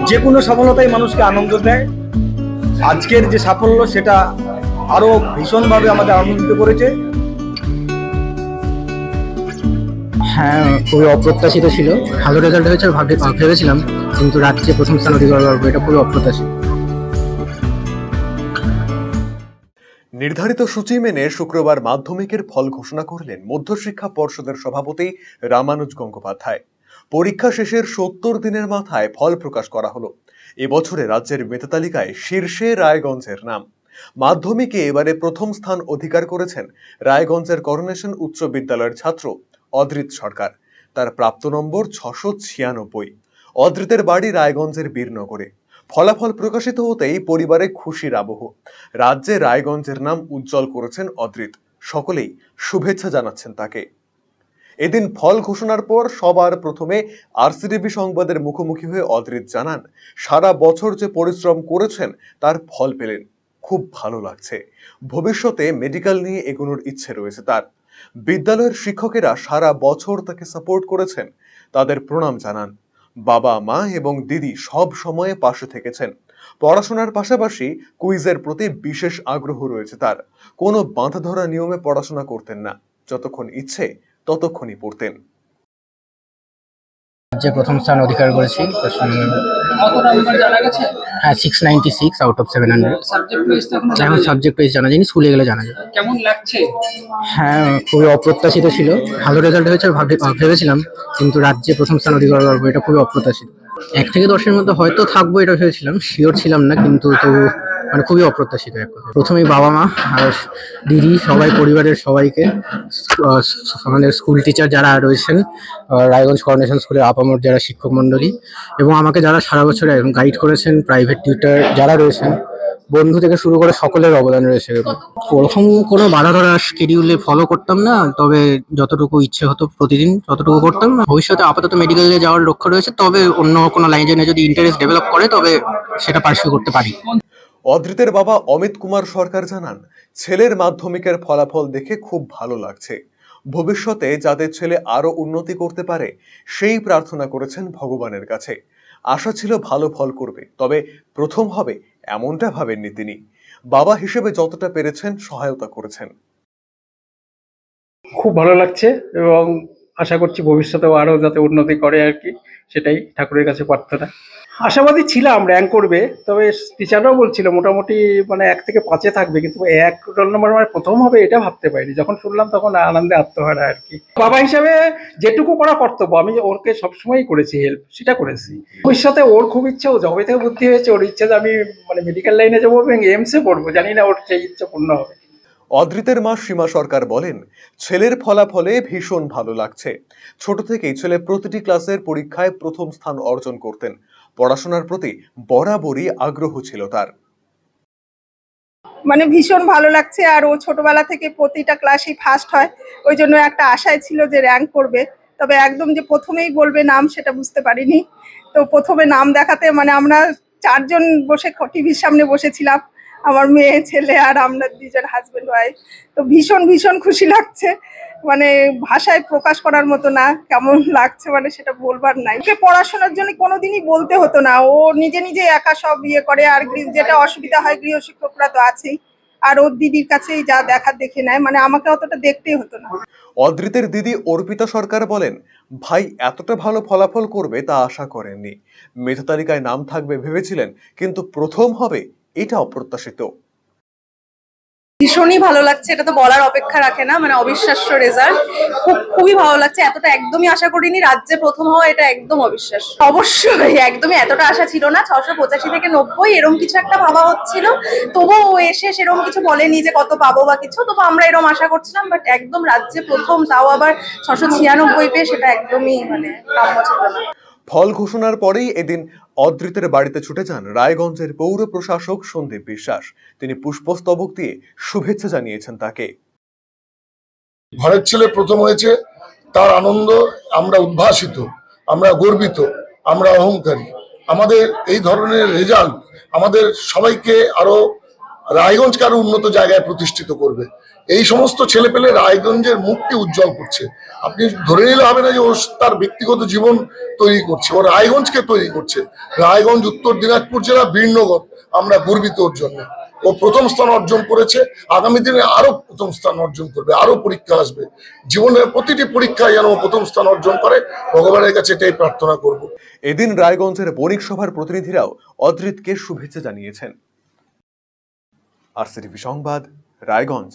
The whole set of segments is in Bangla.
যে কোনো সফলতাই মানুষকে আনন্দ দেয়। আজকের যে সাফল্য সেটা আরো ভীষণভাবে আমাদের আনন্দিত করেছে। হ্যাঁ, খুবই অপ্রত্যাশিত ছিল। ভালো রেজাল্ট হয়েছে ভেবেছিলাম, কিন্তু রাজ্যে প্রথম স্থান অধিকার করবো এটা খুবই অপ্রত্যাশিত। নির্ধারিত সূচি মেনে শুক্রবার মাধ্যমিকের ফল ঘোষণা করলেন মধ্যশিক্ষা পর্ষদের সভাপতি রামানুজ গঙ্গোপাধ্যায়। পরীক্ষা শেষের ৭০ দিনের মাথায় ফল প্রকাশ করা হলো। এবছরে রাজ্যের মেধা তালিকায় শীর্ষে রায়গঞ্জের নাম। মাধ্যমিকে এবারে প্রথম স্থান অধিকার করেছেন রায়গঞ্জের করোনেশন উচ্চ বিদ্যালয়ের ছাত্র অদ্রিত সরকার। তার প্রাপ্ত নম্বর ৬৯৬। অদ্রিতের বাড়ি রায়গঞ্জের বীরনগরে। ফলাফল প্রকাশিত হতেই পরিবারে খুশির আবহ। রাজ্যে রায়গঞ্জের নাম উজ্জ্বল করেছেন অদ্রিত। সকলেই শুভেচ্ছা জানাচ্ছেন তাকে। এদিন ফল ঘোষণার পর সবার প্রথমে আরসিটিভি সংবাদের মুখোমুখি হয়ে অদ্রিত জানান, সারা বছর যে পরিশ্রম করেছেন তার ফল পেলেন। খুব ভালো লাগছে। ভবিষ্যতে মেডিকেল নিয়ে এগোনোর ইচ্ছে রয়েছে তার। বিদ্যালয়ের শিক্ষকেরা সারা বছর তাকে সাপোর্ট করেছেন, তাদের প্রণাম জানান। বাবা মা এবং দিদি সব সময়ে পাশে থেকেছেন। পড়াশোনার পাশাপাশি কুইজের প্রতি বিশেষ আগ্রহ রয়েছে তার। কোনো বাঁধা ধরা নিয়মে পড়াশোনা করতেন না, যতক্ষণ ইচ্ছে ততক্ষণই পড়তেন। রাজ্যে প্রথম স্থান অধিকার করেছি। হ্যাঁ, 696 আউট অফ 700। এখন সাবজেক্ট ওয়াইজ জানা যায়নি, স্কুলে গেলে জানা যাবে। কেমন লাগছে? হ্যাঁ, খুবই অপ্রত্যাশিত ছিল। ভালো রেজাল্ট হয়েছে ভেবেছিলাম, কিন্তু রাজ্যে প্রথম স্থান অধিকার করবো এটা খুবই অপ্রত্যাশিত। 1 থেকে 10-এর মধ্যে হয়তো থাকবো এটা ভেবেছিলাম, শিওর ছিলাম না, কিন্তু তবু মানে খুবই অপ্রত্যাশিত এক কথা। প্রথমেই বাবা মা আর দিদি সবাই, পরিবারের সবাইকে, আমাদের স্কুল টিচার যারা রয়েছেন, রায়গঞ্জ করোনেশন স্কুলের আপামর যারা শিক্ষক মণ্ডলী, এবং আমাকে যারা সারা বছর গাইড করেছেন, প্রাইভেট টিউটর যারা রয়েছেন, বন্ধু থেকে শুরু করে সকলের অবদান রয়েছে। প্রথম কোনো বাধা ধরা শিডিউলে ফলো করতাম না, তবে যতটুকু ইচ্ছে হতো প্রতিদিন ততটুকু করতাম। ভবিষ্যতে আপাতত মেডিকেলে যাওয়ার লক্ষ্য রয়েছে, তবে অন্য কোনো লাইনে যদি ইন্টারেস্ট ডেভেলপ করে তবে সেটা পার্সিউ করতে পারি। অদ্রিতের বাবা অমিত কুমার সরকার জানান, ছেলের মাধ্যমিকের ফলাফল দেখে খুব ভালো লাগছে। ভবিষ্যতে যাতে ছেলে আরো উন্নতি করতে পারে সেই প্রার্থনা করেছেন ভগবানের কাছে। আশা ছিল ভালো ফল করবে, তবে প্রথম হবে এমনটা ভাবেননি তিনি। বাবা হিসেবে যতটা পেরেছেন সহায়তা করেছেন। খুব ভালো লাগছে এবং আশা করছি ভবিষ্যতেও আরো যাতে উন্নতি করে আর কি, সেটাই ঠাকুরের কাছে প্রার্থনা। আশাবাদী ছিলাম র্যাঙ্ক করবে, তবে টিচাররাও বলছিল মোটামুটি মানে 1 থেকে 5-এ থাকবে, কিন্তু 1 রোল নম্বর মানে প্রথম হবে এটা ভাবতে পারিনি। যখন শুনলাম তখন আনন্দে আত্মহারা আর কি। বাবা হিসাবে যেটুকু করা কর্তব্য, আমি ওরকে সবসময়ই করেছি, হেল্প সেটা করেছি। ভবিষ্যতে ওর খুব ইচ্ছে, ও যবে থেকে বুদ্ধি হয়েছে ওর ইচ্ছে যে আমি মানে মেডিকেল লাইনে যাবো এবং এমসে পড়বো। জানি না ওর সেই ইচ্ছে পূর্ণ হবে। অদ্রিতের মা সীমা সরকার বলেন, ছেলের ফলাফলে ভীষণ ভালো লাগছে। ছোট থেকেই ছেলে প্রতিটি ক্লাসের পরীক্ষায় প্রথম স্থান অর্জন করতেন। পড়াশোনার প্রতি বরাবরই আগ্রহ ছিল তার। মানে ভীষণ ভালো লাগছে। আর ও ছোটবেলা থেকে প্রতিটা ক্লাসেই ফার্স্ট হয়, ওই জন্য একটা আশায় ছিল যে র্যাঙ্ক করবে। তবে একদম যে প্রথমেই বলবে নাম সেটা বুঝতে পারিনি। তো প্রথমে নাম দেখাতে মানে আমরা 4 জন বসে টিভির সামনে বসেছিলাম, আমার মেয়ে ছেলে আর আমরা 2 জন হাজবেন্ড ওয়াইফ। তো ভীষণ ভীষণ খুশি লাগছে, মানে ভাষায় প্রকাশ করার মতো না কেমন লাগছে, মানে সেটা বলবার নাই। ওকে পড়াশোনার জন্য কোনোদিনই বলতে হতো না, ও নিজে নিজে একা সব ইয়ে করে। আর যেটা অসুবিধা হয় গৃহশিক্ষকরা তো আছেই, আর ওর দিদির কাছেই যা দেখার দেখে নেয়, মানে আমাকে অতটা দেখতেই হতো না। অদ্রিতের দিদি অর্পিতা সরকার বলেন, ভাই এতটা ভালো ফলাফল করবে তা আশা করেননি। মেধা তালিকায় নাম থাকবে ভেবেছিলেন, কিন্তু প্রথম হবে এটা অপ্রত্যাশিত। ভীষণই ভালো লাগছে, এটা তো বলার অপেক্ষা রাখে না, মানে অবিশ্বাস্য রেজাল্ট। খুবই ভালো লাগছে, এতটা একদমই আশা করিনি। রাজ্যে প্রথম হওয়া এটা একদম অবিশ্বাস্য। অবশ্যই একদমই এতটা আশা ছিল না। 685 থেকে 90 এরকম কিছু একটা ভাবা হচ্ছিল, তবুও ও এসে সেরকম কিছু বলেনি যে কত পাবো বা কিছু, তবু আমরা এরকম আশা করছিলাম। বাট একদম রাজ্যে প্রথম, তাও আবার 696 পেয়ে, সেটা একদমই মানে কাম্য ছিল না। ফল ঘোষণার পরেই এদিন অদ্রিতের বাড়িতে ছুটে যান রায়গঞ্জের পৌর প্রশাসক সন্দীপ বিশ্বাস। তিনি পুষ্পস্তবক দিয়ে শুভেচ্ছা জানিয়েছেন তাকে। ঘরের ছেলে প্রথম হয়েছে, তার আনন্দ আমরা উদ্ভাসিত, আমরা গর্বিত, আমরা অহংকারী। আমাদের এই ধরনের রেজাল্ট আমাদের সবাইকে আরো রায়গঞ্জকে আরো উন্নত জায়গায় প্রতিষ্ঠিত করবে। এই সমস্ত ছেলেপেলে রায়গঞ্জের মুখটি উজ্জ্বল করছে। আপনি ধরে নিলে হবে না যে ও তার ব্যক্তিগত জীবন তৈরি করছে, ও রায়গঞ্জকে তৈরি করছে। রায়গঞ্জ উত্তর দিনাজপুর জেলা বীরনগর, আমরা গর্বিত ওর জন্য। ও প্রথম স্থান অর্জন করেছে, আগামী দিনে আরো প্রথম স্থান অর্জন করবে, আরো পরীক্ষা আসবে, জীবনের প্রতিটি পরীক্ষায় যেন ও প্রথম স্থান অর্জন করে, ভগবানের কাছে এটাই প্রার্থনা করব। এদিন রায়গঞ্জের বণিক সভার প্রতিনিধিরাও অদ্রিতকে শুভেচ্ছা জানিয়েছেন। আরসিটিভি সংবাদ, রায়গঞ্জ।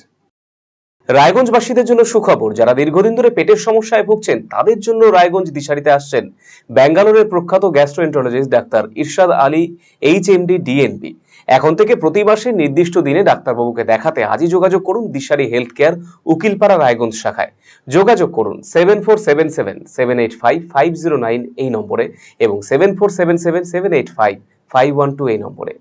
রায়গঞ্জবাসীদের জন্য সুখবর, যারা দীর্ঘদিন ধরে পেটের সমস্যায় ভুগছেন তাদের জন্য রায়গঞ্জ দিশারিতে আসছেন ব্যাঙ্গালোরের প্রখ্যাত গ্যাস্ট্রোএন্টারোলজিস্ট ডাক্তার ইরশাদ আলী, এইচএমডি, ডিএনবি। এখন থেকে প্রতি মাসে নির্দিষ্ট দিনে ডাক্তারবাবুকে দেখাতে আজই যোগাযোগ করুন দিশারি হেলথ কেয়ার, উকিলপাড়া, রায়গঞ্জ শাখায়। যোগাযোগ করুন 7477785509 এই নম্বরে এবং 7477785512 এই নম্বরে।